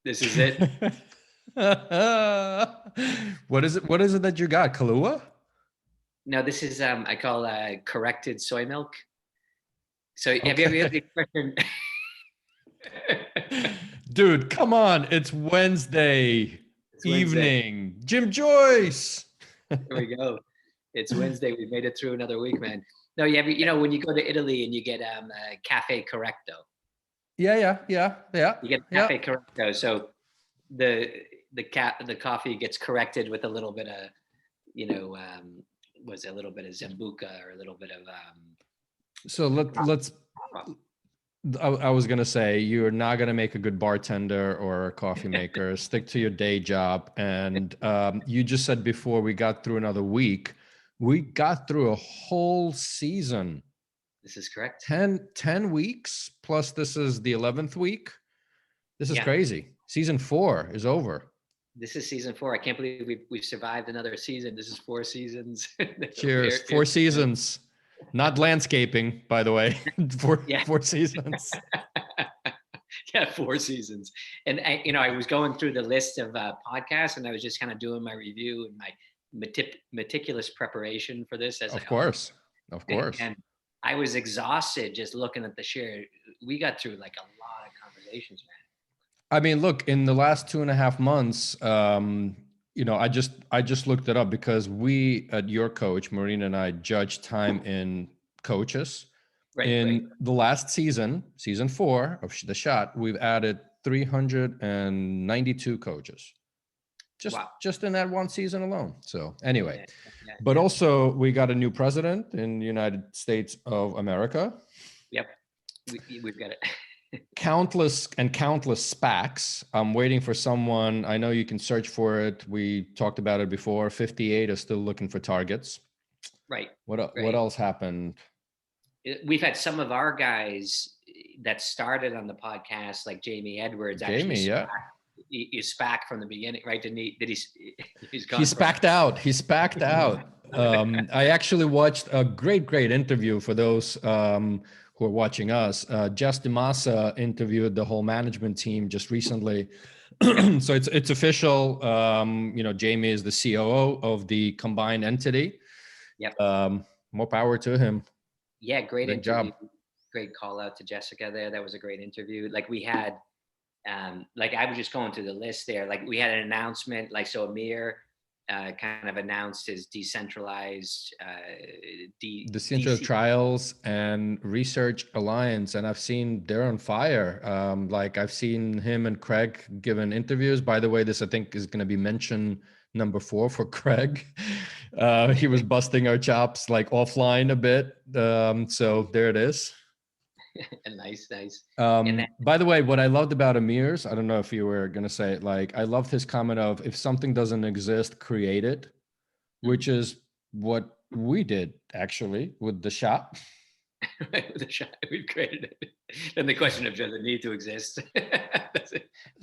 This is it. What is it? What is it that you got? Kahlua? No, this is I call corrected soy milk. So have you ever heard Okay. the expression? Dude, come on. It's Wednesday It's Wednesday. evening. Jim Joyce. Here we go. It's Wednesday. We've made it through another week, man. No, you know when you go to Italy and you get cafe correcto, Yeah. you get Yeah. cafe correcto. So the the coffee gets corrected with a little bit of you know was a little bit of Zambuca or a little bit of So let's I was gonna say you're not gonna make a good bartender or a coffee maker. Stick to your day job. And you just said before we got through another week, we got through a whole season. this is correct. 10 weeks plus this is the 11th week. This is Yeah. crazy. Season 4 is over. This is season 4. I can't believe we've survived another season. This is 4 seasons. Cheers. 4 seasons. Not landscaping, by the way. Yeah. 4 seasons. Yeah, 4 seasons. And I was going through the list of podcasts, and I was just kind of doing my review and my meticulous preparation for this. As Of course. and I was exhausted just looking at the share. We got through like a lot of conversations, man. I mean, look, in the last 2.5 months, I just looked it up because we at Your Coach, Marina and I, judge time in coaches. Right. The last season 4 of The Shot, we've added 392 coaches. Just in that one season alone. So anyway, but also we got a new president in the United States of America. Yep, we've got it. countless SPACs. I'm waiting for someone. I know you can search for it. We talked about it before. 58 are still looking for targets. Right. What else happened? We've had some of our guys that started on the podcast, like Jamie Edwards. He's SPAC from the beginning, right? He's SPAC'd out. He's SPAC'd out. I actually watched a great interview for those who are watching us. Jess DeMassa interviewed the whole management team just recently. So it's official. Jamie is the COO of the combined entity. Yep. More power to him. Yeah, great interview. Job. Great call out to Jessica there. That was a great interview. Like we had, I was just going through the list there. Like we had an announcement. So Amir kind of announced his decentralized Trials and Research Alliance, and I've seen they're on fire. I've seen him and Craig given interviews. By the way, this I think is going to be mention number 4 for Craig. He was busting our chops offline a bit. So there it is. Nice. By the way, what I loved about Amir's, I don't know if you were going to say it, I loved his comment of, if something doesn't exist, create it, which is what we did actually with The Shot. Right, with The Shot, we've created it. Then the question of does it need to exist?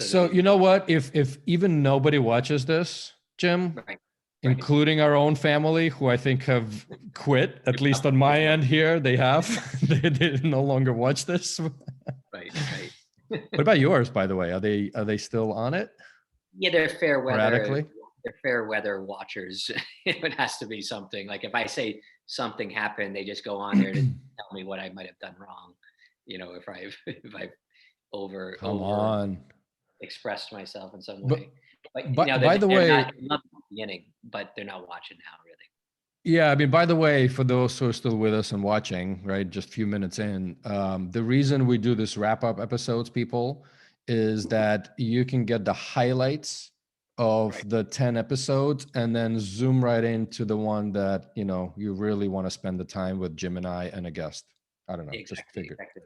So you know what? If even nobody watches this, Jim, right. Including our own family, who I think have quit, at least on my end here, they have. they no longer watch this. Right. What about yours, by the way? Are they still on it? Yeah, they're fair weather. They're fair weather watchers. It has to be something. Like if I say something happened, they just go on there to tell me what I might have done wrong. If I've over expressed myself in some way. But by the way, not the beginning, but they're not watching now, really. Yeah, I mean, by the way, for those who are still with us and watching, right, just a few minutes in, the reason we do this wrap-up episodes, people, is that you can get the highlights of the 10 episodes and then zoom right into the one that, you really want to spend the time with Jim and I and a guest. I don't know, exactly, just figure. Exactly.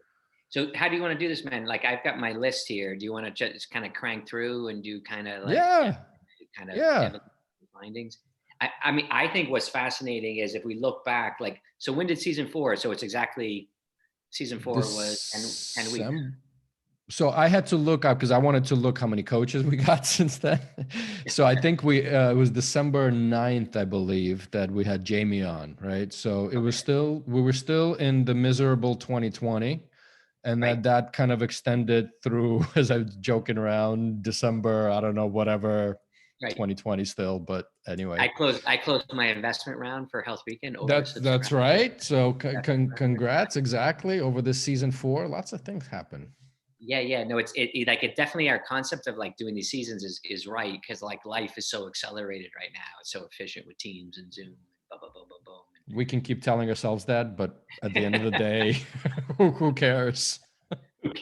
So how do you want to do this, man? I've got my list here. Do you want to just kind of crank through and do kind of findings? I mean, I think what's fascinating is if we look back, so when did season 4? So it's exactly season 4 was 10 weeks. So I had to look up because I wanted to look how many coaches we got since then. So I think it was December 9th, I believe, that we had Jamie on, right? So we were still in the miserable 2020. And that kind of extended through, as I was joking around, December, I don't know, whatever, 2020 still, but anyway. I closed my investment round for Health Weekend. That's right. So congrats, exactly. Over this season 4, lots of things happen. Yeah. No, it definitely, our concept of like doing these seasons is right, because like life is so accelerated right now. It's so efficient with Teams and Zoom and blah, blah, blah, blah, blah. We can keep telling ourselves that, but at the end of the day, who cares? Who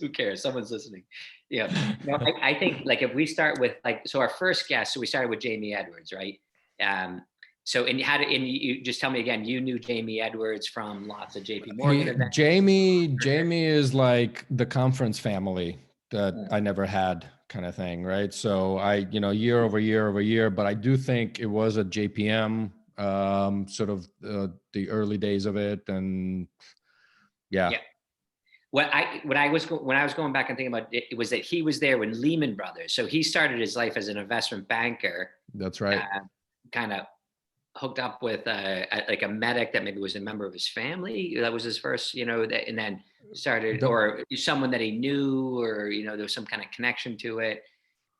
cares? Someone's listening. Yeah. No, I think like if we start with like, so our first guest, so we started with Jamie Edwards, right? So, and you just tell me again, you knew Jamie Edwards from lots of JP Morgan events. Jamie is like the conference family that I never had, kind of thing, right? So year over year, but I do think it was at JPM, sort of the early days of it, and yeah. When I was going back and thinking about it, it was that he was there when Lehman Brothers. So he started his life as an investment banker. That's right. Kind of hooked up with like a medic that maybe was a member of his family. That was his first, and then started, or someone that he knew, or there was some kind of connection to it.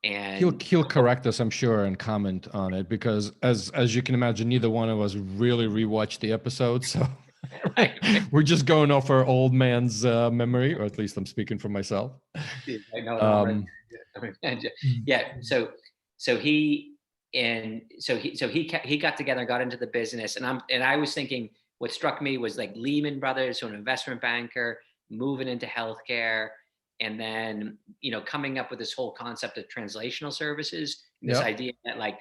And he'll correct us, I'm sure, and comment on it, because as you can imagine, neither one of us really rewatched the episode, so we're just going off our old man's memory, or at least I'm speaking for myself. I know. Yeah. So he got together and got into the business, and I was thinking, what struck me was like Lehman Brothers, so an investment banker moving into healthcare, and then coming up with this whole concept of translational services, this idea that like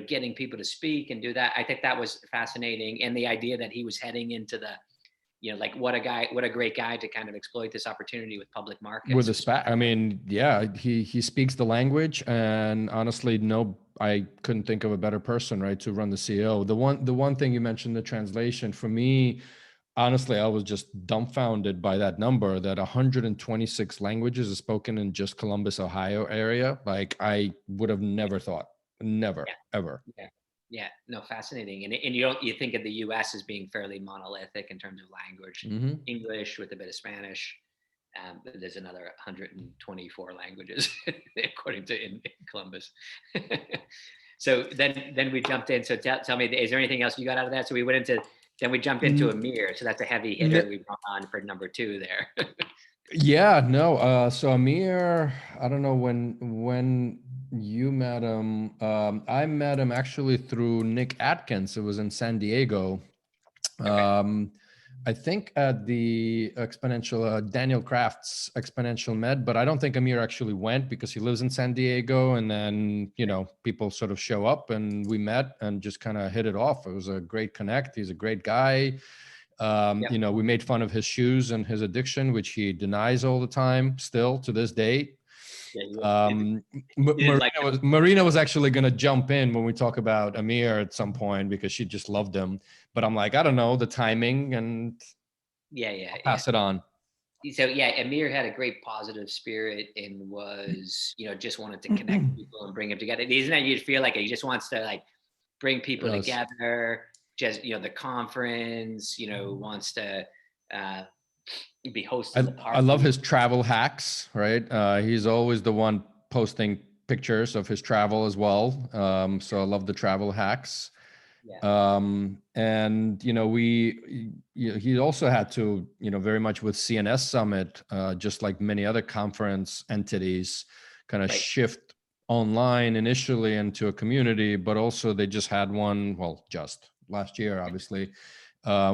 getting people to speak and do that. I think that was fascinating, and the idea that he was heading into the like what a great guy to kind of exploit this opportunity with public markets. With a SPAC, I mean, yeah, he speaks the language, and honestly, I couldn't think of a better person, right, to run the CEO. The one thing you mentioned, the translation, for me, honestly, I was just dumbfounded by that number, that 126 languages are spoken in just Columbus, Ohio area. Like, I would have never thought, ever. Yeah, no, fascinating. And you think of the U.S. as being fairly monolithic in terms of language, English with a bit of Spanish. There's another 124 languages according to in Columbus. So then we jumped in. So tell me, is there anything else you got out of that? So we jumped into Amir. So that's a heavy hitter we brought on for number 2 there. Yeah, no. So Amir, I don't know when you met him. I met him actually through Nick Atkins. It was in San Diego. Okay. I think at the Exponential, Daniel Kraft's Exponential Med, but I don't think Amir actually went because he lives in San Diego. And then, people sort of show up, and we met and just kind of hit it off. It was a great connect. He's a great guy. We made fun of his shoes and his addiction, which he denies all the time, still to this day. Marina was actually going to jump in when we talk about Amir at some point, because she just loved him. But I'm like, I don't know, the timing, and I'll pass it on. So Amir had a great positive spirit and was, just wanted to connect people and bring them together. Isn't that you feel like he just wants to like bring people together? Just the conference, wants to be hosting the party. I love his travel hacks, right? He's always the one posting pictures of his travel as well. So I love the travel hacks. And he also had to, very much with CNS Summit, just like many other conference entities, kind of shift online initially into a community, but also they just had one, just last year, obviously,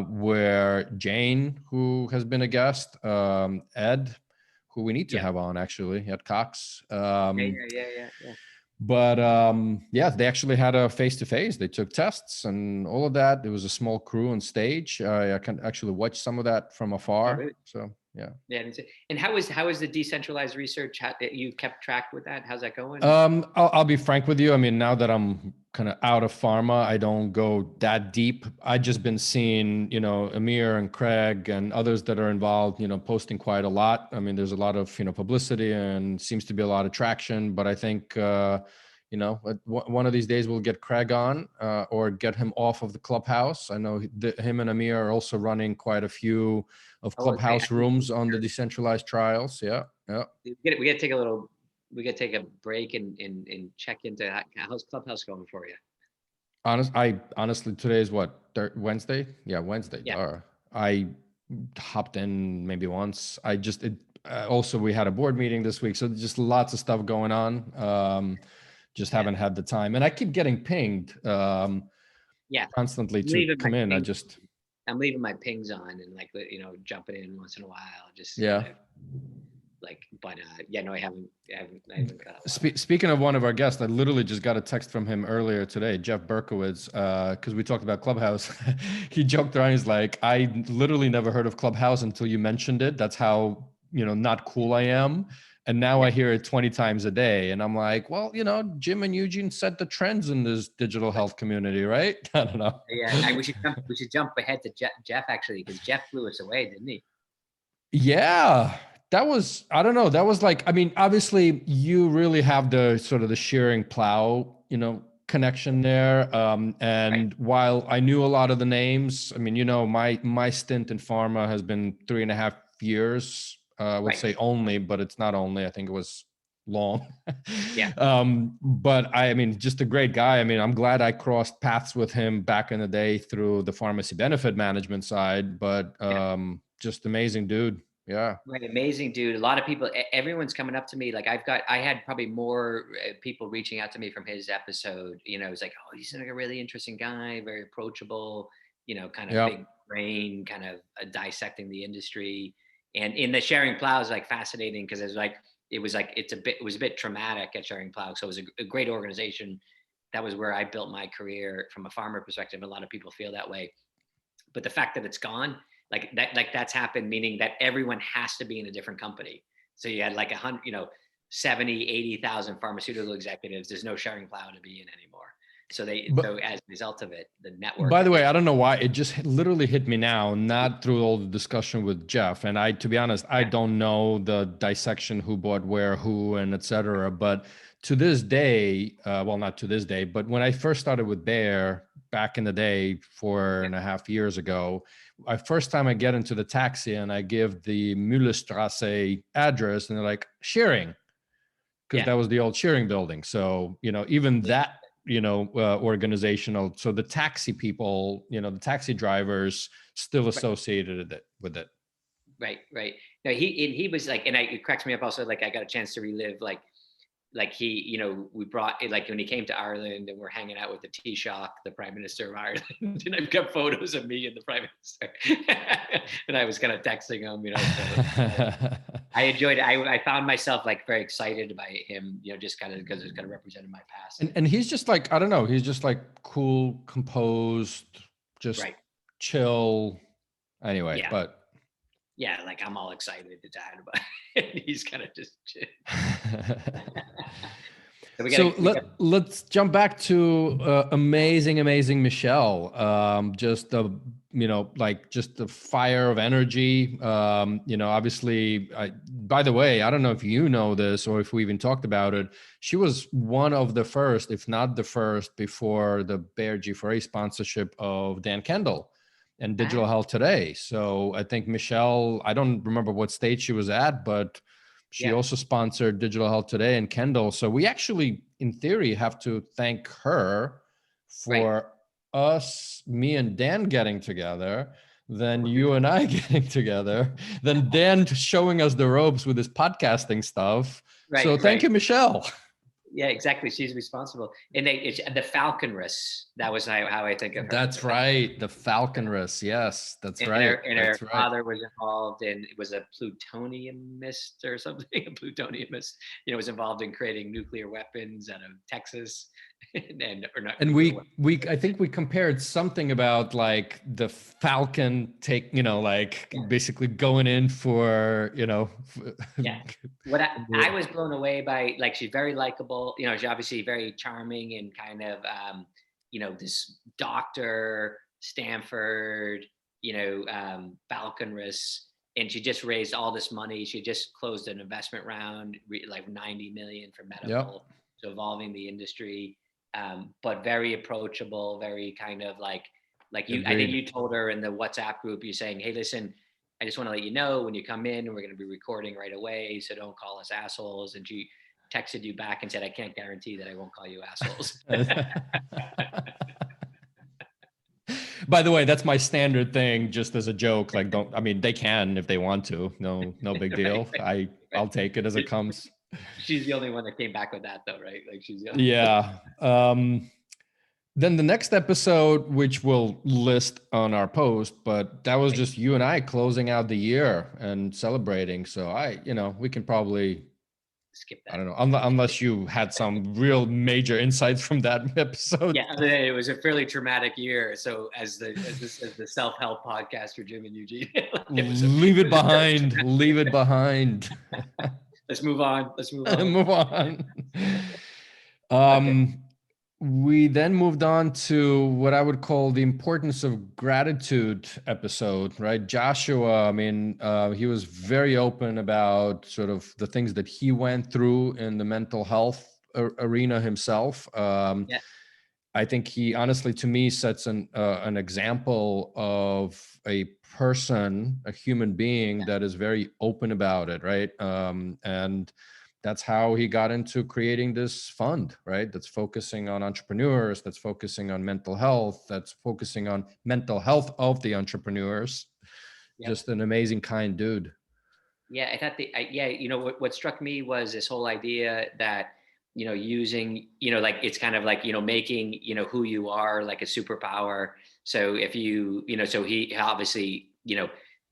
where Jane, who has been a guest, Ed, who we need to have on actually, Ed Cox. But they actually had a face-to-face. They took tests and all of that. There was a small crew on stage. I can actually watch some of that from afar. Really? So yeah. And how is the decentralized research? You kept track with that? How's that going? I'll be frank with you. I mean, now that I'm kind of out of pharma, I don't go that deep. I just been seeing, Amir and Craig and others that are involved, posting quite a lot. I mean, there's a lot of, publicity, and seems to be a lot of traction, but I think, one of these days we'll get Craig on or get him off of the Clubhouse. I know him and Amir are also running quite a few of Clubhouse rooms on the decentralized trials. Yeah. We got to take a break and check into how's Clubhouse going for you. Honestly, today is what, Wednesday? Yeah, Wednesday. Yeah. I hopped in maybe once. Also, we had a board meeting this week, so just lots of stuff going on. Haven't had the time, and I keep getting pinged constantly to come in. I'm leaving my pings on and jumping in once in a while. I haven't got a lot. Speaking of one of our guests, I literally just got a text from him earlier today, Jeff Berkowitz, because we talked about Clubhouse. He joked around. He's like, I literally never heard of Clubhouse until you mentioned it. That's how, not cool I am. And now I hear it 20 times a day. And I'm like, well, Jim and Eugene set the trends in this digital health community, right? I don't know. Yeah, we should jump ahead to Jeff actually, because Jeff blew us away, didn't he? Yeah. That was, I don't know. That was like, obviously you really have the sort of the shearing plow, connection there. While I knew a lot of the names, my stint in pharma has been 3.5 years. I would say only, but it's not only. I think it was long. Yeah. But just a great guy. I'm glad I crossed paths with him back in the day through the pharmacy benefit management side. But just amazing dude. Yeah. Right. Amazing dude. A lot of people, everyone's coming up to me. Like I had probably more people reaching out to me from his episode, it's like, oh, he's like a really interesting guy, very approachable, kind of big brain, kind of dissecting the industry. And in the Sharing Plow is like fascinating because it was a bit traumatic at Sharing Plow. So it was a great organization. That was where I built my career from a farmer perspective. A lot of people feel that way, but the fact that it's gone, that's happened, meaning that everyone has to be in a different company. So you had 70, 80,000 pharmaceutical executives. There's no Sharing Plow to be in anymore. So as a result of it, the network. By the way, I don't know why it just literally hit me now, not through all the discussion with Jeff. And to be honest, I don't know the dissection, who bought where, who, and et cetera. But to this day, well, not to this day, but when I first started with Bayer back in the day, 4.5 years ago, first time I get into the taxi and I give the Müllerstrasse address and they're like, shearing, because that was the old shearing building. So, even that, organizational. So the taxi people, the taxi drivers still associated with it. Right. No, he was like, and it cracks me up also, I got a chance to relive, he, we brought when he came to Ireland and we're hanging out with the Taoiseach, the Prime Minister of Ireland, and I've got photos of me and the Prime Minister, and I was kind of texting him, so I enjoyed it. I found myself very excited by him, just kind of because it kind of represented my past. And he's just I don't know, he's just cool, composed, just chill. Anyway, but. Yeah, I'm all excited to chat about it. He's kind of just chill. Let's jump back to amazing Michelle. Just the fire of energy. Obviously, by the way, I don't know if you know this or if we even talked about it. She was one of the first, if not the first, before the Bayer G4A sponsorship of Dan Kendall and Digital Health Today. So I think Michelle, I don't remember what state she was at, but she also sponsored Digital Health Today and Kendall. So we actually, in theory, have to thank her for us, me and Dan getting together, then you and I getting together, then Dan showing us the ropes with his podcasting stuff. So thank you, Michelle. Yeah, exactly. She's responsible. And the falconress, that was how I think of her. That's right. The falconress. Yes, that's right. Her father was involved in, it was a plutoniumist or something. A plutoniumist, was involved in creating nuclear weapons out of Texas. And we I think we compared something about the Falcon basically going in for, What I was blown away by, she's very likable, she's obviously very charming and kind of this doctor, Stanford, falconress, and she just raised all this money. She just closed an investment round, 90 million for medical. so evolving the industry, but very approachable, very kind of like you. Agreed. I think you told her in the WhatsApp group, you're saying, hey, listen, I just want to let you know when you come in, we're going to be recording right away, so don't call us assholes. And she texted you back and said, I can't guarantee that I won't call you assholes. By the way, that's my standard thing, just as a joke. Like, I mean, they can if they want to. No big deal. I'll take it as it comes. She's the only one that came back with that, though, right? Like, she's the only yeah. Then the next episode, which we'll list on our post, but that was just you and I closing out the year and celebrating. So we can probably skip that. I don't know, unless you had some real major insights from that episode. Yeah, it was a fairly traumatic year. So as the self-help podcast for Jim and Eugene, leave it behind. Leave it behind. Let's move on. Move on. We then moved on to what I would call the importance of gratitude episode, right? Joshua, I mean, he was very open about sort of the things that he went through in the mental health arena himself. I think he honestly, to me, sets an example of a person, a human being that is very open about it, right? And that's how he got into creating this fund, right? That's focusing on entrepreneurs, that's focusing on mental health, that's focusing on mental health of the entrepreneurs. Yep. Just an amazing, kind dude. Yeah, I thought what struck me was this whole idea that, using, like, it's kind of like, making, who you are like a superpower. So if so he obviously,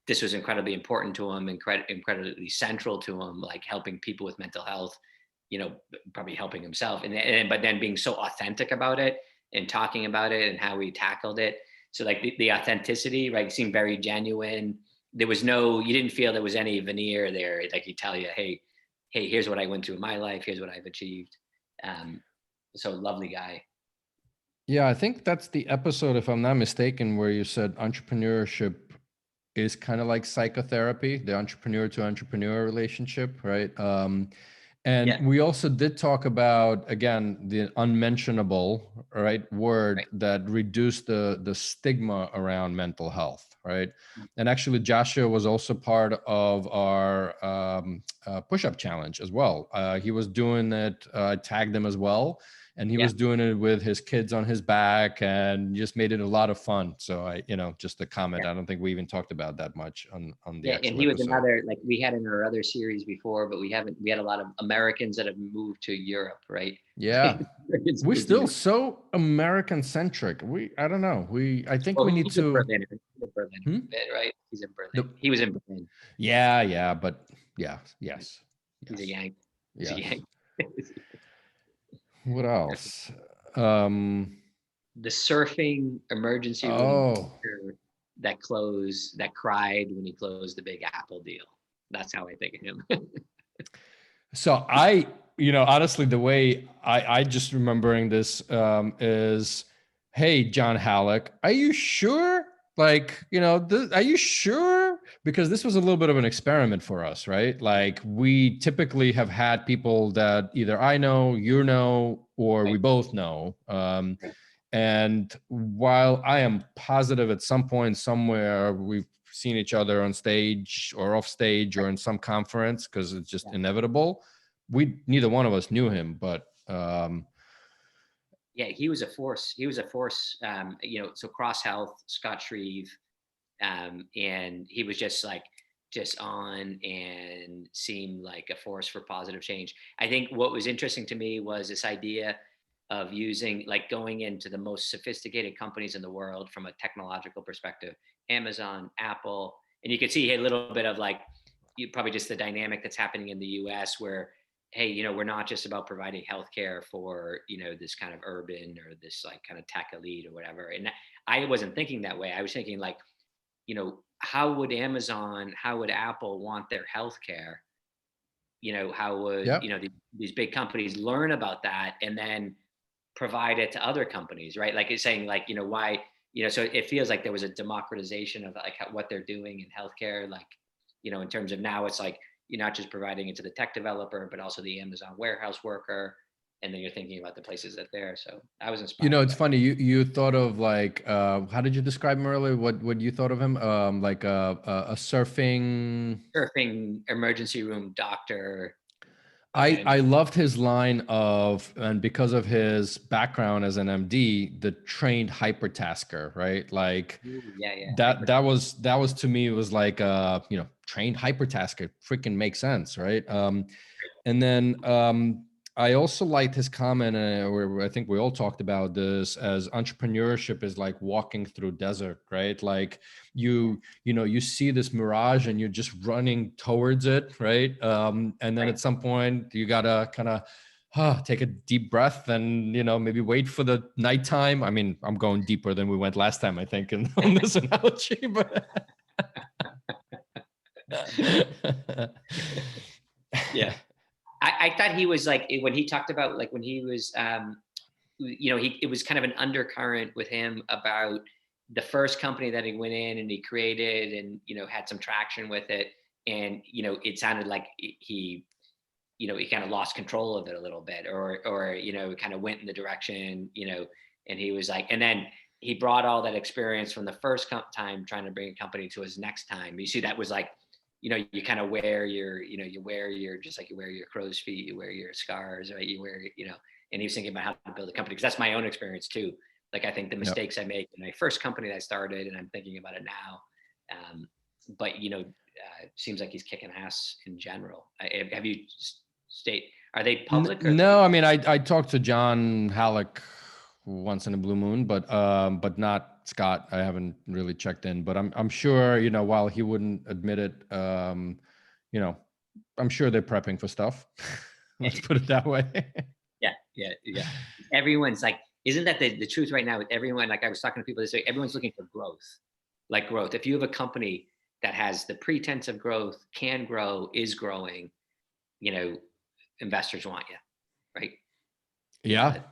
this was incredibly important to him, incredibly central to him, like helping people with mental health, probably helping himself. But then being so authentic about it and talking about it and how he tackled it. So like the authenticity, right, seemed very genuine. You didn't feel there was any veneer there. Like he'd tell you, hey, here's what I went through in my life. Here's what I've achieved. So lovely guy. Yeah, I think that's the episode, if I'm not mistaken, where you said entrepreneurship is kind of like psychotherapy, the entrepreneur to entrepreneur relationship, right? We also did talk about, again, the unmentionable, right, word that reduced the stigma around mental health, right? And actually, Joshua was also part of our push-up challenge as well. He was doing it, I tagged him as well. And he was doing it with his kids on his back and just made it a lot of fun. So just a comment. I don't think we even talked about that much on the actual and he was episode. another, like we had in our other series before, but we had a lot of Americans that have moved to Europe, right? Yeah. We're still so American centric. I don't know. I think we need to. Berlin, right? He's in Berlin. He was in Berlin. Yeah, but yes. He's a Yank. He's a Yank. What else? The surfing emergency room that cried when he closed the Big Apple deal. That's how I think of him. So honestly, the way I just remembering this is, hey, John Halleck, are you sure? Like, are you sure? Because this was a little bit of an experiment for us, right? Like, we typically have had people that either I know, you know, or we both know. And while I am positive at some point somewhere we've seen each other on stage or off stage or in some conference, because it's just inevitable, neither one of us knew him, but he was a force. So Cross Health, Scott Shreve, and he was just on and seemed like a force for positive change. I think what was interesting to me was this idea of going into the most sophisticated companies in the world from a technological perspective, Amazon, Apple, and you could see a little bit of probably just the dynamic that's happening in the US where, hey, we're not just about providing healthcare for, this kind of urban or this kind of tech elite or whatever. And I wasn't thinking that way. I was thinking how would Amazon, how would Apple want their healthcare? How would, these big companies learn about that and then provide it to other companies, right? Like it's saying why, so it feels like there was a democratization of what they're doing in healthcare, in terms of now it's you're not just providing it to the tech developer, but also the Amazon warehouse worker. and then you're thinking about the places that they're. So I was inspired. It's funny. You thought of like, how did you describe him earlier? What you thought of him? Like a surfing emergency room doctor. I loved his line of, and because of his background as an MD, the trained hypertasker, right? Like that was to me, it was like trained hypertasker, freaking makes sense, right? And then I also liked his comment, where I think we all talked about this, as entrepreneurship is like walking through desert, right? Like you see this mirage and you're just running towards it, right? And then at some point you gotta kind of take a deep breath and maybe wait for the nighttime. I mean, I'm going deeper than we went last time, I think, on this analogy, but yeah. I thought he was like, when he talked about like when he was, it was kind of an undercurrent with him about the first company that he went in and he created and, had some traction with it. And, it sounded like he kind of lost control of it a little bit or kind of went in the direction, and he was like, and then he brought all that experience from the first time trying to bring a company to his next time. You see, that was like, you kind of wear your, just like you wear your crow's feet, you wear your scars, right? You wear, and he was thinking about how to build a company. Cause that's my own experience too. Like, I think the mistakes I make in my first company that I started, and I'm thinking about it now. But, seems like he's kicking ass in general. Have you are they public? No, I mean, I talked to John Halleck once in a blue moon, but not Scott. I haven't really checked in, but I'm sure, while he wouldn't admit it, I'm sure they're prepping for stuff. Let's put it that way. Yeah. Everyone's like, isn't that the truth right now with everyone? Like, I was talking to people this week, everyone's looking for growth. Like growth. If you have a company that has the pretense of growth, can grow, is growing, investors want you, right? Yeah.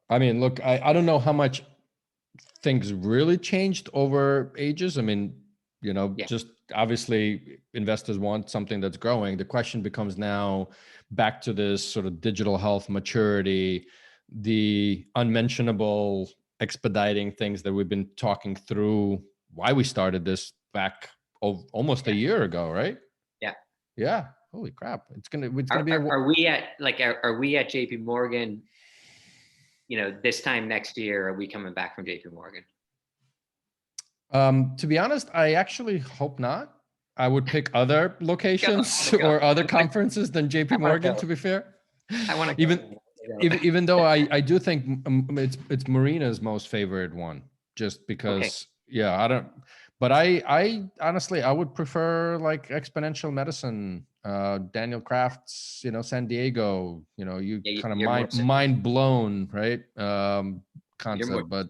I mean, look, I don't know how much things really changed over ages. I mean, just obviously investors want something that's growing. The question becomes now, back to this sort of digital health maturity, the unmentionable expediting things that we've been talking through, why we started this back almost a year ago, right? Yeah. Holy crap. It's gonna be are we at JP Morgan, this time next year? Are we coming back from JP Morgan? To be honest, I actually hope not. I would pick other locations or other conferences than JP Morgan, to be fair. I want to even though I do think it's Marina's most favorite one, just because I don't, but I honestly, I would prefer like Exponential Medicine, Daniel Kraft's, San Diego, you kind of mind blown, right? Concept, but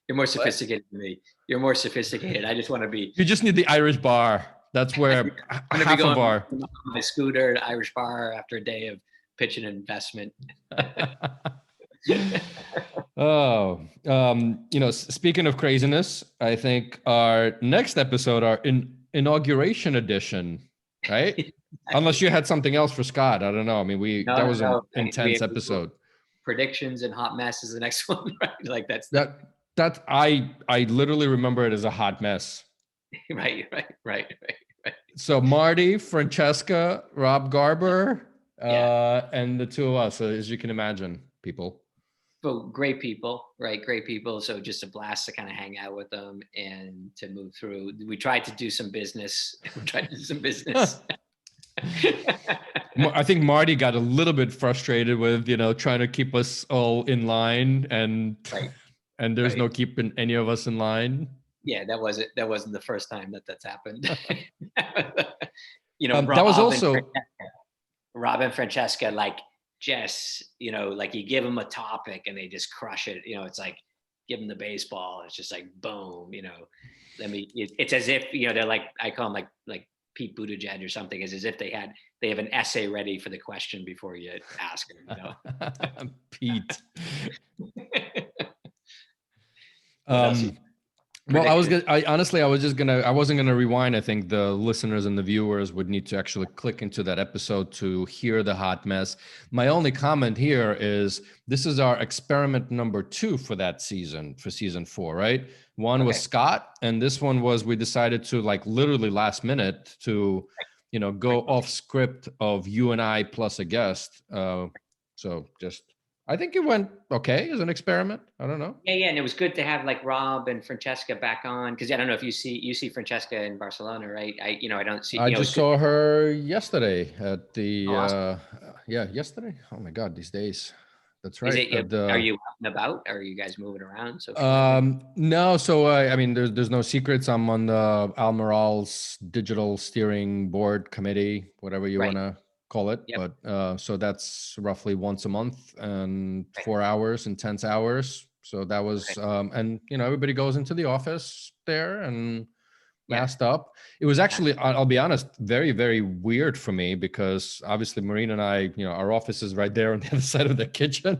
you're more sophisticated than me. You're more sophisticated. I just want to be. You just need the Irish bar. That's where half a bar. My scooter, the Irish bar, after a day of pitching investment. Oh, speaking of craziness, I think our next episode, our inauguration edition, right? Unless you had something else for Scott, I don't know. I mean, that was an intense episode. Predictions and hot mess is the next one, right? Like that I literally remember it as a hot mess. Right. So Marty, Francesca, Rob Garber, and the two of us, as you can imagine, people. So great people, right? Great people. So just a blast to kind of hang out with them and to move through. We tried to do some business. I think Marty got a little bit frustrated with, trying to keep us all in line, and there's no keeping any of us in line. Yeah, that wasn't the first time that's happened. that was also Rob and Francesca, like, just, like you give them a topic and they just crush it. It's like, give them the baseball. It's just like, boom, it's as if, they're like, I call them like Pete Buttigieg or something, is as if they have an essay ready for the question before you ask them, Pete. Well, I wasn't gonna rewind. I think the listeners and the viewers would need to actually click into that episode to hear the hot mess. My only comment here is this is our experiment number 2 for that season, for season 4, right? One was Scott, and this one was we decided to like literally last minute to, go off script of you and I plus a guest. So just I think it went okay as an experiment. I don't know. Yeah, and it was good to have like Rob and Francesca back on, because I don't know if you see Francesca in Barcelona, right? I don't see. I just saw her yesterday at the awesome. yesterday. Oh my God, these days. That's Is right. it? Are you out and about? Are you guys moving around? No, so I mean, there's no secrets. I'm on the Almiral's digital steering board committee, whatever you want to call it. Yep. But so that's roughly once a month and 4 hours, intense hours. So that was, and everybody goes into the office there and masked up. It was actually, I'll be honest, very, very weird for me because obviously Marina and I, our office is right there on the other side of the kitchen.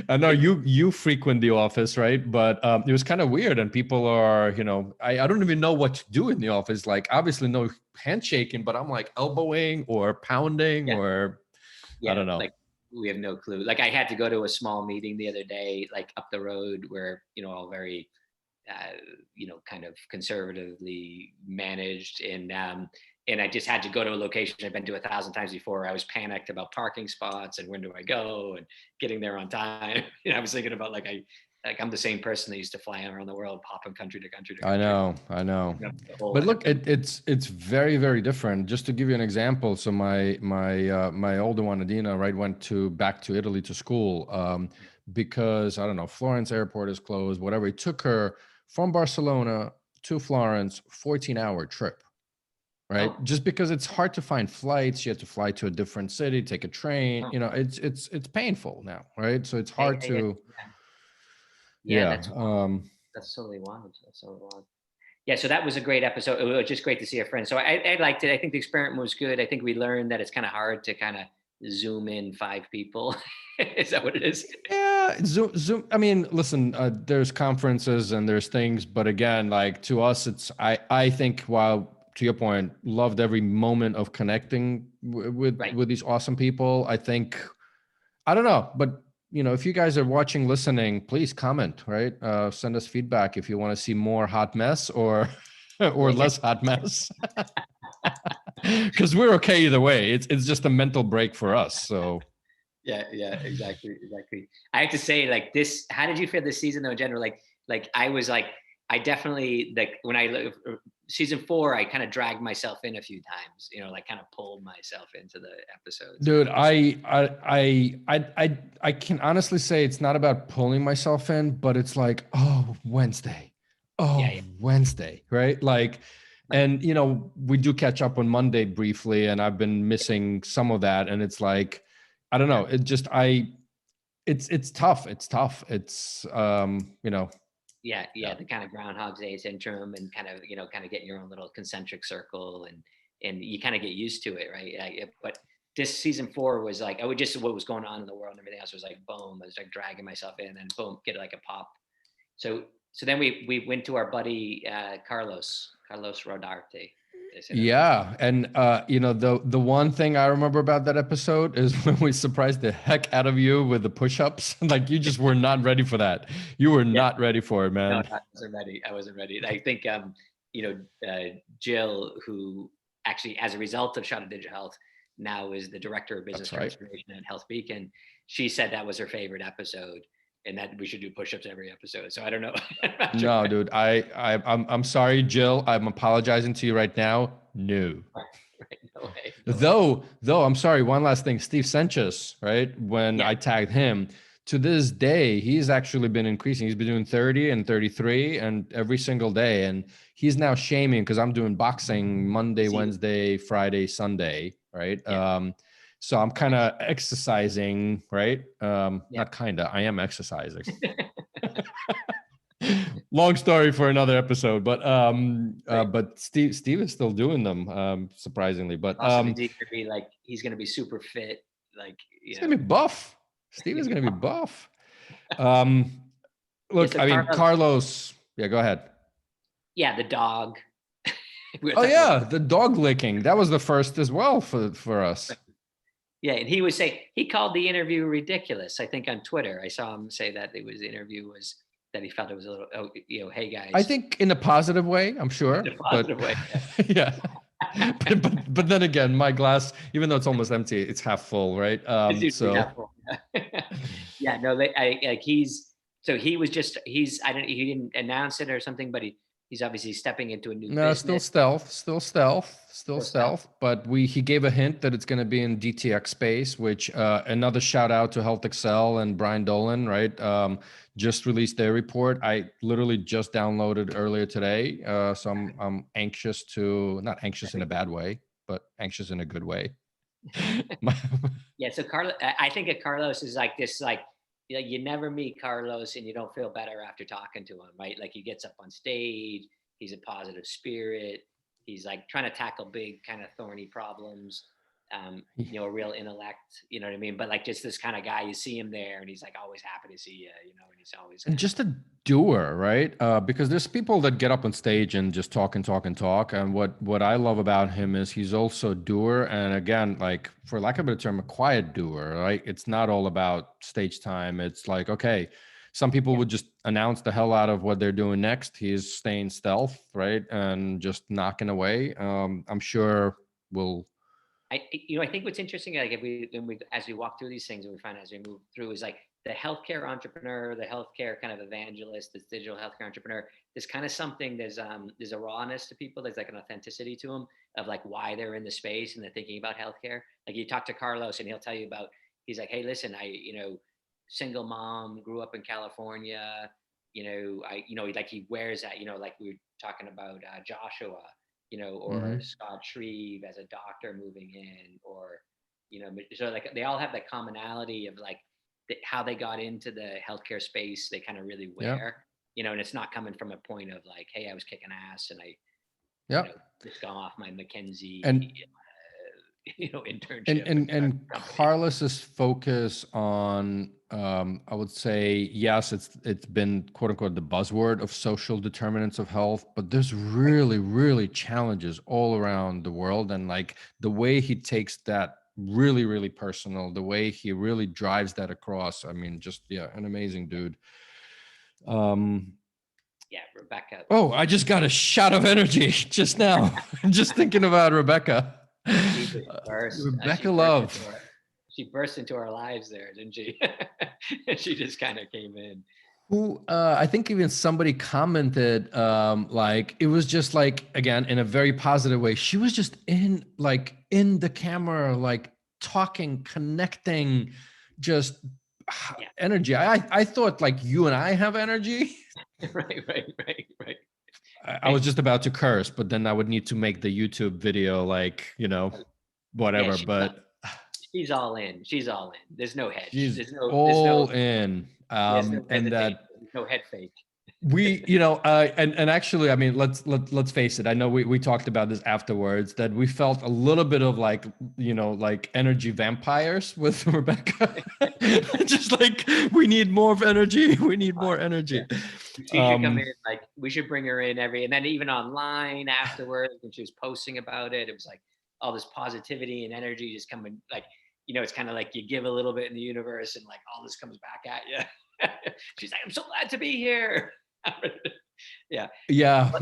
I know you frequent the office, right? But it was kind of weird, and people are, I don't even know what to do in the office. Like obviously no handshaking, but I'm like elbowing or pounding or I don't know. Like we have no clue. Like I had to go to a small meeting the other day, like up the road, where all very kind of conservatively managed, and I just had to go to a location I've been to 1,000 times before. I was panicked about parking spots and when do I go and getting there on time. I was thinking about I'm the same person that used to fly around the world, popping country to country to country. I know. But look, it's very, very different. Just to give you an example, so my older one, Adina, right, went back to Italy to school because I don't know, Florence airport is closed, whatever. It took her from Barcelona to Florence, 14-hour trip, right? Oh. Just because it's hard to find flights, you have to fly to a different city, take a train. Oh. It's painful now, right? So it's hard to. Yeah. That's totally wild. That's totally wild. Yeah, so that was a great episode. It was just great to see a friend. So I liked it. I think the experiment was good. I think we learned that it's kind of hard to kind of zoom in 5 people. Is that what it is? Yeah, Zoom. I mean, listen, there's conferences and there's things, but again, like to us, it's I think, while to your point, loved every moment of connecting with these awesome people. I think, I don't know, but if you guys are watching, listening, please comment, right? Send us feedback if you want to see more hot mess or less hot mess. Because we're okay either way. It's just a mental break for us. So yeah, exactly. I have to say, like this, how did you feel this season though in general? Like I was like, I definitely, like when season 4, I kind of dragged myself in a few times, like kind of pulled myself into the episodes. Dude, I can honestly say it's not about pulling myself in, but it's like, oh, Wednesday. Oh, Wednesday, right? Like, and we do catch up on Monday briefly, and I've been missing some of that. And it's like, I don't know. It just, it's tough. It's tough. It's, Yeah, the kind of Groundhog Day syndrome, and kind of getting your own little concentric circle, and you kind of get used to it, right? But this season 4 was like, what was going on in the world and everything else was like, boom, I was like dragging myself in, and boom, get like a pop. So then we went to our buddy Carlos Rodarte. Yeah, and the one thing I remember about that episode is when we surprised the heck out of you with the push-ups. Like you just were not ready for that. You were not ready for it, man. No, I wasn't ready. I think Jill, who actually, as a result of Shot of Digital Health, now is the director of business transformation at Health Beacon. She said that was her favorite episode, and that we should do push-ups every episode. So I don't know. No, dude, I'm sorry, Jill. I'm apologizing to you right now. No. Right. No way. Though I'm sorry. One last thing, Steve Seuntjens, right? When I tagged him, to this day, he's actually been increasing. He's been doing 30 and 33 and every single day. And he's now shaming because I'm doing boxing Monday, Wednesday, Friday, Sunday, right? Yeah. So I'm kind of exercising, right? Not kind of, I am exercising. Long story for another episode, but Steve is still doing them, surprisingly. But he's gonna be super fit, like he's gonna be buff. Steve is gonna be buff. Look, I mean, Carlos. Yeah, go ahead. Yeah, the dog. Oh yeah, the dog licking. That was the first as well for us. Yeah, and he called the interview ridiculous. I think on Twitter, I saw him say that the interview was that he felt it was a little, hey I guys, think in a positive way, I'm sure, in a but positive way. yeah. But then again, my glass, even though it's almost empty, it's half full, right? It's usually So half full. Yeah, no, he was just he didn't announce it or something, but he's obviously stepping into a new no, business. still stealth. But he gave a hint that it's going to be in DTX space, which another shout out to Health Excel and Brian Dolan, right? Just released their report. I literally just downloaded earlier today, so I'm anxious not anxious in a bad way, but anxious in a good way. Yeah, so Carlos, I think of Carlos is like this, like you never meet Carlos and you don't feel better after talking to him, right? Like he gets up on stage, he's a positive spirit, he's like trying to tackle big kind of thorny problems, a real intellect, you know what I mean? But like just this kind of guy, you see him there and he's like always happy to see you, and he's always And just a doer, right? Because there's people that get up on stage and just talk and talk and talk. And what I love about him is he's also a doer. And again, like for lack of a better term, a quiet doer, right? It's not all about stage time. It's like, okay, some people would just announce the hell out of what they're doing next. He's staying stealth, right? And just knocking away. I'm sure we'll. I think what's interesting, like as we walk through these things and we find as we move through, is like the healthcare entrepreneur, the healthcare kind of evangelist, this digital healthcare entrepreneur. There's kind of something. There's a rawness to people. There's like an authenticity to them of like why they're in the space and they're thinking about healthcare. Like you talk to Carlos and he'll tell you about. He's like, hey, listen, single mom, grew up in California. Like he wears that. Like we were talking about Joshua. Or Scott Shreve as a doctor moving in, or, so like they all have that commonality of like how they got into the healthcare space. They kind of really wear, and it's not coming from a point of like, hey, I was kicking ass and I, just got off my McKinsey And internship. And Carlos's focus on, I would say, yes, it's been quote unquote the buzzword of social determinants of health, but there's really, really challenges all around the world. And like the way he takes that really, really personal, the way he really drives that across. I mean, just, an amazing dude. Yeah, Rebecca. Oh, I just got a shot of energy just now. Just thinking about Rebecca. Rebecca Love. She burst into our lives there, didn't she? She just kind of came in. Who I think even somebody commented, like it was just like, again, in a very positive way. She was just in the camera, like talking, connecting, just energy. I thought like you and I have energy. Right. I was just about to curse, but then I would need to make the YouTube video, whatever. But she's all in. She's all in. There's no hedge. There's all in. And that no head fake. We, and actually, I mean, let's face it. I know we talked about this afterwards, that we felt a little bit of like energy vampires with Rebecca. Just like we need more energy. We need more energy. She should come in. Like we should bring her in and then even online afterwards when she was posting about it, it was like all this positivity and energy just coming. Like it's kind of like you give a little bit in the universe and like all this comes back at you. She's like, I'm so glad to be here. Yeah.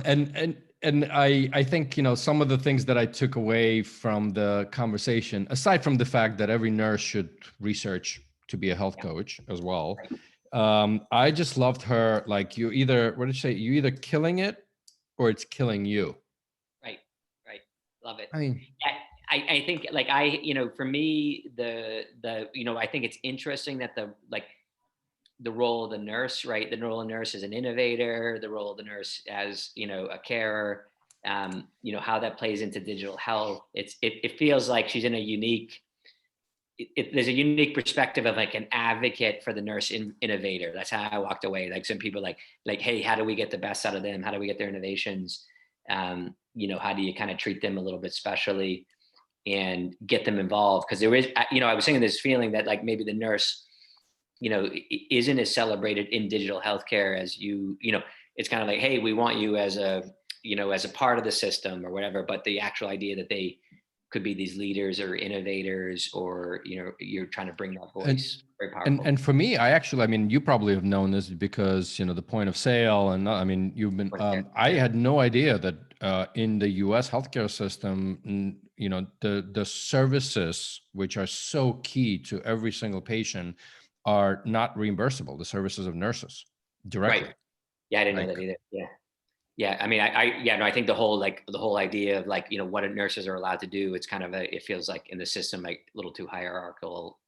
And I think some of the things that I took away from the conversation, aside from the fact that every nurse should research to be a health coach as well, I just loved her. Like what did you say? You either killing it or it's killing you. Right. Love it. I mean, I think like for me, the I think it's interesting that the role of the nurse, right? The role of the nurse as an innovator, the role of the nurse as, a carer, how that plays into digital health. It feels like she's in a unique, there's a unique perspective of like an advocate for the nurse innovator. That's how I walked away. Like some people like, hey, how do we get the best out of them? How do we get their innovations? How do you kind of treat them a little bit specially and get them involved? Because there is, I was thinking this feeling that like maybe the nurse, isn't as celebrated in digital healthcare as it's kind of like, hey, we want you as a as a part of the system or whatever, but the actual idea that they could be these leaders or innovators, or, you're trying to bring that voice. Very powerful. And for me, I mean, you probably have known this because, the point of sale, and I mean, you've been, I had no idea that in the US healthcare system, the services, which are so key to every single patient, are not reimbursable, the services of nurses directly. Right. Yeah, I didn't know that either. Yeah. Yeah, I mean, I think the whole idea of what nurses are allowed to do, it's kind of it feels like in the system, like a little too hierarchical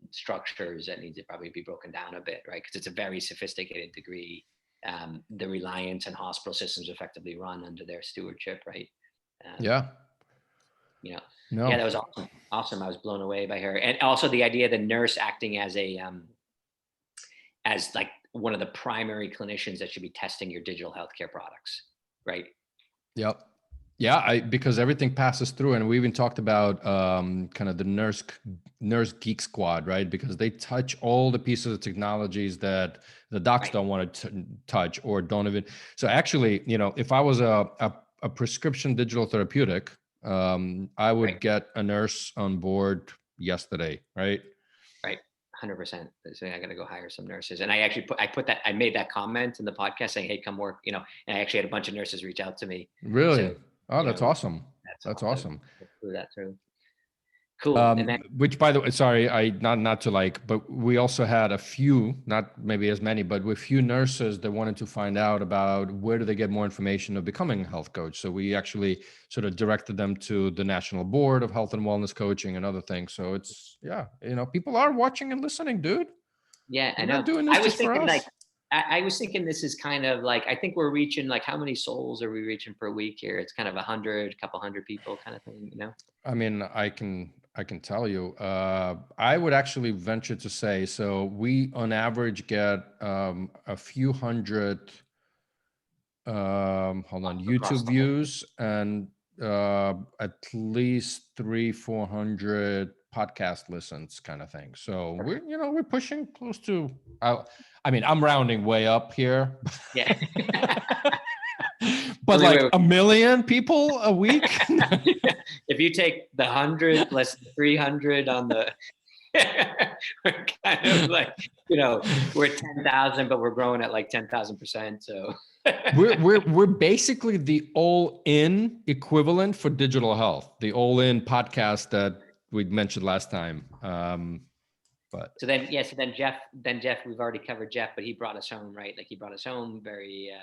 structures that need to probably be broken down a bit, right? Because it's a very sophisticated degree. The reliance on hospital systems effectively run under their stewardship, right? Yeah. No. Yeah, that was awesome. Awesome. I was blown away by her, and also the idea of the nurse acting as as like one of the primary clinicians that should be testing your digital healthcare products, right? Yep. Yeah, because everything passes through, and we even talked about kind of the nurse geek squad, right? Because they touch all the pieces of technologies that the docs don't want to touch or don't even. So actually, if I was a prescription digital therapeutic, I would get a nurse on board yesterday, right? Right. 100%. So I got to go hire some nurses. And I actually I made that comment in the podcast saying, hey, come work, and I actually had a bunch of nurses reach out to me. Really? So, that's awesome. That's awesome. Through that through. Cool. Which, by the way, sorry, not to but we also had a few, not maybe as many, but with few nurses that wanted to find out about where do they get more information of becoming a health coach. So we actually sort of directed them to the National Board of Health and Wellness Coaching and other things. So it's, people are watching and listening, dude. Yeah, I know. Not doing this just for us. I was thinking this is kind of I think we're reaching how many souls are we reaching per week here? It's kind of 100, couple hundred people kind of thing, I mean, I can tell you, I would actually venture to say, so we on average get a few hundred, YouTube views, and at least 300-400 podcast listens kind of thing. So we're pushing close to, I mean, I'm rounding way up here. Yeah. But wait. 1 million people a week? If you take the 100 plus the 300 on the, we're kind of we're 10,000, but we're growing at 10,000%. So we're basically the all-in equivalent for digital health, the all-in podcast that we mentioned last time. But so then Jeff, we've already covered Jeff, but he brought us home, right? He brought us home very,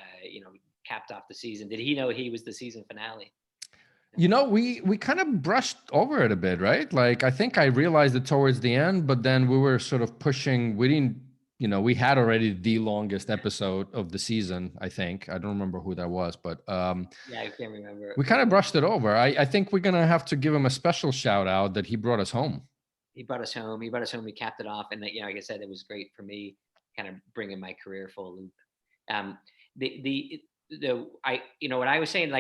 capped off the season. Did he know he was the season finale? We kind of brushed over it a bit, right? I think I realized it towards the end, but then we were sort of pushing. We didn't, we had already the longest episode of the season, I think. I don't remember who that was, but yeah, I can't remember. We kind of brushed it over. I think we're going to have to give him a special shout out that he brought us home. He brought us home. We capped it off. And like I said, it was great for me, kind of bringing my career full loop. What I was saying,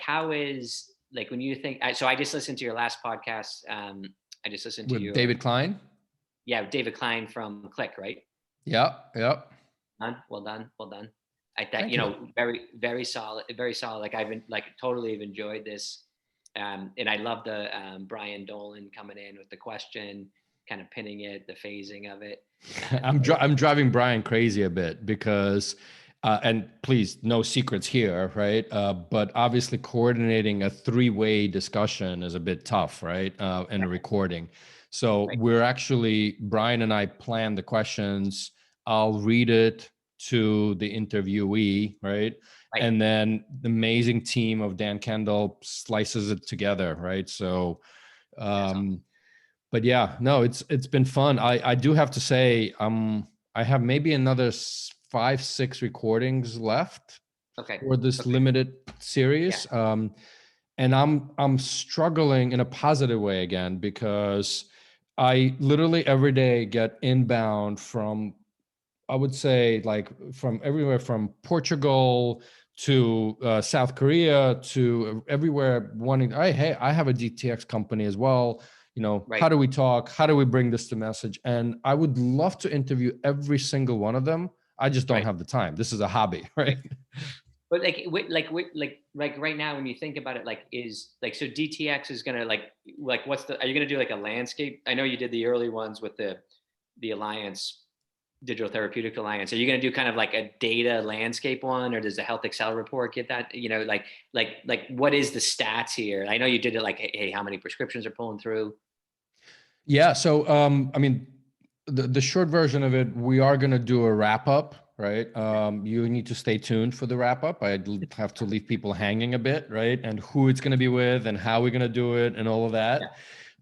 how is, when you think, so I just listened to your last podcast. I just listened to with David Klein. Yeah. David Klein from Click, right? Yeah. Well done. I thought, very, very solid, very solid. I've been totally have enjoyed this. And I love the Brian Dolan coming in with the question, kind of pinning it, the phasing of it. I'm driving Brian crazy a bit because, and please, no secrets here, right? But obviously coordinating a 3-way discussion is a bit tough, right? And a recording. So we're actually, Brian and I plan the questions. I'll read it to the interviewee, right? And then the amazing team of Dan Kendall slices it together, right? So, but yeah, no, it's been fun. I do have to say, I have maybe another 5-6 recordings left for this limited series. Yeah. And I'm struggling in a positive way again, because I literally every day get inbound from, I would say, from everywhere from Portugal to South Korea to everywhere, wanting, hey, I have a DTX company as well. How do we talk? How do we bring this to message? And I would love to interview every single one of them. I just don't have the time. This is a hobby, right? But like right now, when you think about it, like so DTX is gonna like are you gonna do like a landscape? I know you did the early ones with the Alliance, Digital Therapeutic Alliance. Are you gonna do kind of like a data landscape one, or does the Health Excel report get that? Like what is the stats here? I know you did it like, hey, how many prescriptions are pulling through? Yeah. So, I mean, the short version of it, we are going to do a wrap up, right? You need to stay tuned for the wrap up. I have to leave people hanging a bit, right? And who it's going to be with and how we're going to do it and all of that.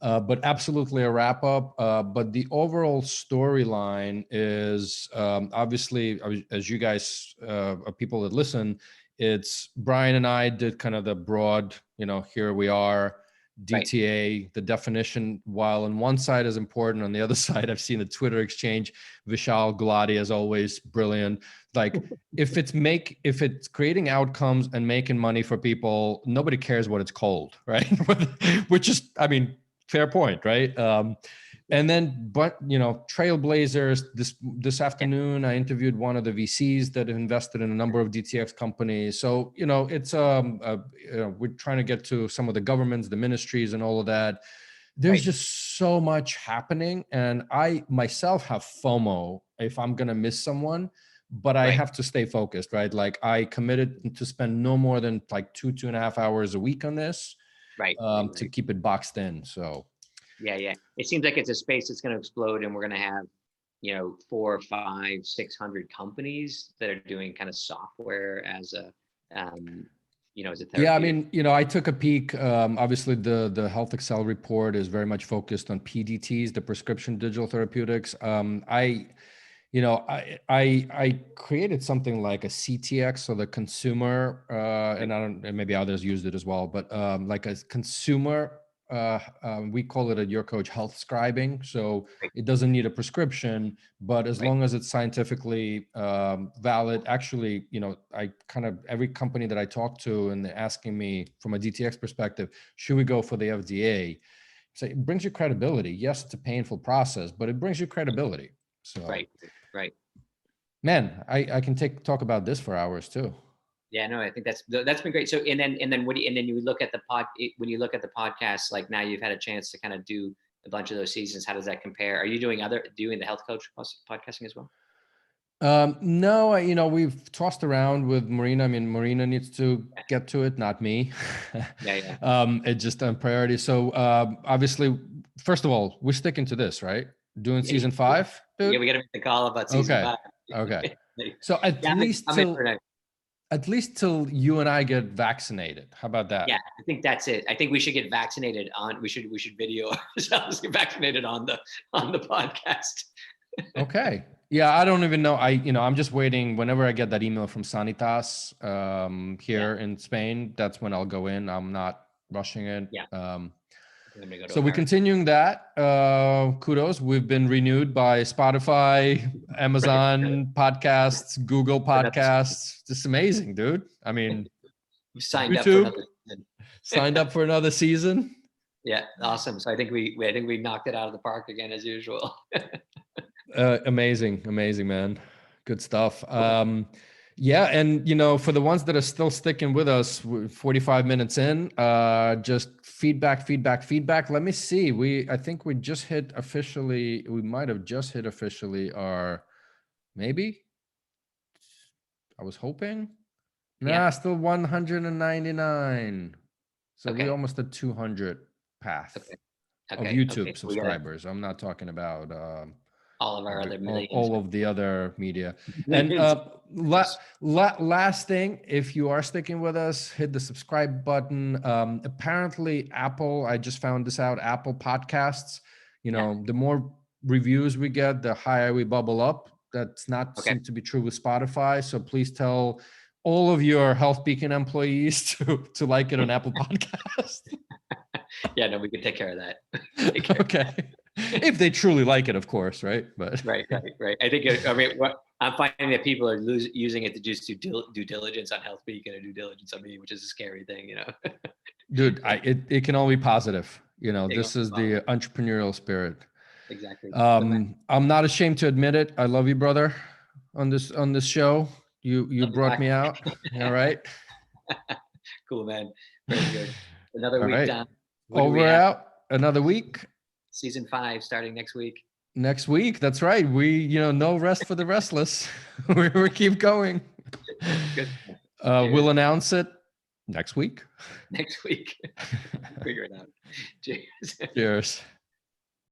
But absolutely a wrap up. But the overall storyline is obviously, as you guys, people that listen, it's Brian and I did kind of the broad, here we are. DTA, the definition, while on one side is important, on the other side, I've seen a Twitter exchange. Vishal Gulati, as always, brilliant. Like if it's creating outcomes and making money for people, nobody cares what it's called, right? Which is, I mean, fair point, right? And then, but trailblazers. This afternoon, I interviewed one of the VCs that invested in a number of DTX companies. So it's we're trying to get to some of the governments, the ministries, and all of that. There's just so much happening, and I myself have FOMO if I'm gonna miss someone. But I have to stay focused, right? Like I committed to spend no more than like 2.5 hours a week on this, to keep it boxed in. So. Yeah. It seems like it's a space that's going to explode, and we're going to have, 400, 500, 600 companies that are doing kind of software as a, as a therapeutic. Yeah, I mean, I took a peek. Obviously, the Health Excel report is very much focused on PDTs, the prescription digital therapeutics. I created something like a CTX, so the consumer, and maybe others used it as well, but like a consumer. We call it at Your Coach health scribing. So it doesn't need a prescription, but as long as it's scientifically valid. Actually, I kind of, every company that I talk to, and they're asking me from a DTX perspective, should we go for the FDA? So it brings you credibility. Yes, it's a painful process, but it brings you credibility. So right. Man, I can talk about this for hours too. Yeah, no, I think that's been great. So, and then you look at when you look at the podcast, like now you've had a chance to kind of do a bunch of those seasons. How does that compare? Are you doing the Health Coach podcasting as well? No, we've tossed around with Marina. I mean, Marina needs to get to it, not me. Yeah. It's just on priority. So obviously, first of all, we're sticking to this, right? Doing season 5, dude? Yeah, we got to make the call about season 5. Okay. So at least till you and I get vaccinated. How about that? Yeah, I think that's it. I think we should get vaccinated we should video ourselves get vaccinated on the podcast. Okay. Yeah, I don't even know. I'm just waiting. Whenever I get that email from Sanitas here in Spain, that's when I'll go in. I'm not rushing it. Yeah. So we're continuing that. Kudos. We've been renewed by Spotify, Amazon podcasts, Google podcasts. Just amazing, dude. I mean, signed up for another season. Yeah, awesome. So I think we knocked it out of the park again as usual. Amazing, man. Good stuff. Yeah, and for the ones that are still sticking with us, 45 minutes in, just feedback. Let me see. I think we just hit officially. We might have just hit officially our, maybe. I was hoping. Nah, still 199. So we almost at 200 path of YouTube subscribers. I'm not talking about all of our other millions. All of the other media. And last thing, if you are sticking with us, hit the subscribe button. Apparently Apple, I just found this out, Apple Podcasts, the more reviews we get, the higher we bubble up. That's not seem to be true with Spotify. So please tell all of your Health Beacon employees to like it on Apple Podcasts. Yeah, no, we can take care of that. Okay. If they truly like it, of course, right? But right. I think I'm finding that people are using it to just do due diligence on Health Beacon and due diligence on me, which is a scary thing, Dude, it can all be positive. This is the entrepreneurial spirit. Exactly. I'm not ashamed to admit it. I love you, brother, on this show. You brought me out. All right. Cool, man. Very good. Another All week right. done. What do we Over have? out. Another week. Season 5 starting next week. Next week. That's right. We, no rest for the restless. we keep going. Good. We'll announce it next week. Next week. Figure it out. Cheers. Cheers.